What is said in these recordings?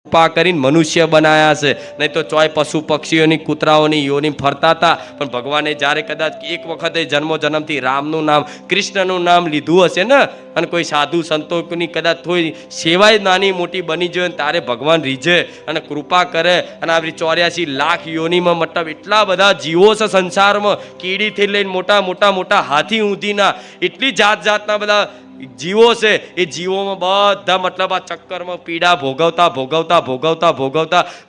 કૃપા કરીને મનુષ્ય બનાયા છે, નહીં તો ચોય પશુ પક્ષીઓની કૂતરાઓની યોની ફરતા હતા. પણ ભગવાને જ્યારે કદાચ એક વખતે જન્મથી રામનું નામ કૃષ્ણનું નામ લીધું હશે ને, અને કોઈ સાધુ સંતોની કદાચ થોડી સેવાય નાની મોટી બની જાય તારે ભગવાન રીઝે અને કૃપા કરે. અને આવી 84 લાખ યોનીમાં મતલબ એટલા બધા જીવો છે સંસારમાં, કીડીથી લઈને મોટા હાથી ઊંધીના એટલી જાતના બધા જીવો છે. એ જીવોમાં બધા મતલબ આ ચક્કરમાં પીડા ભોગવતા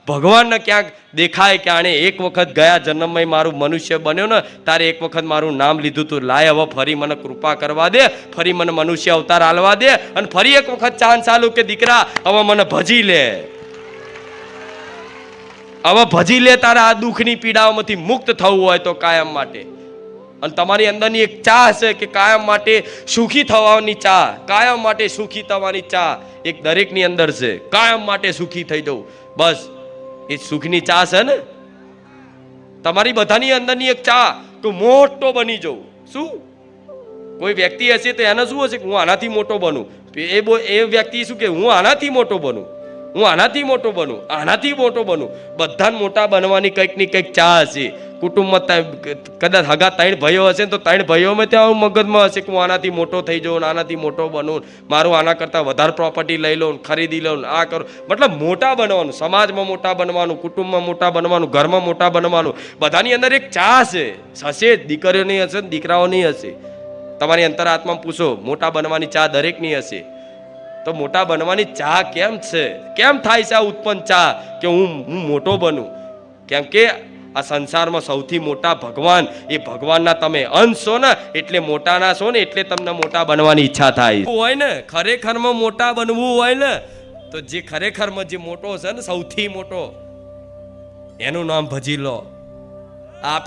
ભગવાનને ક્યાંક દેખાય કે આણે એક વખત ગયા જન્મમાં મારું મનુષ્ય બન્યો ને, તારે એક વખત મારું નામ લીધું તું, લાય હવે ફરી મને કૃપા કરવા દે, ફરી મને મનુષ્ય અવતાર આલવા દે, અને ફરી એક વખત ચાન્સ આલું કે દીકરા હવે મને ભજી લે, હવે ભજી લે, તારા આ દુઃખની પીડાઓમાંથી મુક્ત થવું હોય તો કાયમ માટે. અને તમારી અંદરની એક ચાહ છે કે કાયમ માટે સુખી થવાની ચાહ, કાયમ માટે સુખી થવાની ચાહ એક દરેકની અંદર છે. કાયમ માટે સુખી થઈ જવું, બસ એ સુખની ચાહ છે ને તમારી બધાની અંદરની એક ચાહ કે મોટો બની જવું. શું કોઈ વ્યક્તિ હશે તો એને શું હશે કે હું આનાથી મોટો બનું, એ વ્યક્તિ શું કે હું આનાથી મોટો બનું, હું આનાથી મોટો બનું, આનાથી મોટો બનું. બધાને મોટા બનવાની કંઈક ની કંઈક ચાહ હશે. કુટુંબમાં કદાચ હગા 3 ભાઈઓ હશે તો 3 ભાઈઓમાં ત્યાં મગજમાં હશે કે હું આનાથી મોટો થઈ જાઉં, આનાથી મોટો બનું, મારું આના કરતાં વધારે પ્રોપર્ટી લઈ લઉં, ખરીદી લઉં, આ કરું. મતલબ મોટા બનવાનું, સમાજમાં મોટા બનવાનું, કુટુંબમાં મોટા બનવાનું, ઘરમાં મોટા બનવાનું. બધાની અંદર એક ચાહ છે, હશે દીકરીઓની હશે ને દીકરાઓની હશે. તમારી અંતરાત્મામાં પૂછો, મોટા બનવાની ચાહ દરેકની હશે. તો મોટા બનવાની ચાહ કેમ છે, કેમ થાય છે આ ઉત્પન્ન ચાહ કે હું મોટો બનું? કેમ કે આ સંસારમાં સૌથી મોટા ભગવાન, એ ભગવાનના તમે અંશ છો ને, એટલે મોટાના છો ને, એટલે તમને મોટા બનવાની ઈચ્છા થાય હોય ને. ખરેખરમાં મોટા બનવું હોય ને તો જે ખરેખરમાં જે મોટો છે ને, સૌથી મોટો, એનું નામ ભજી લો. આપ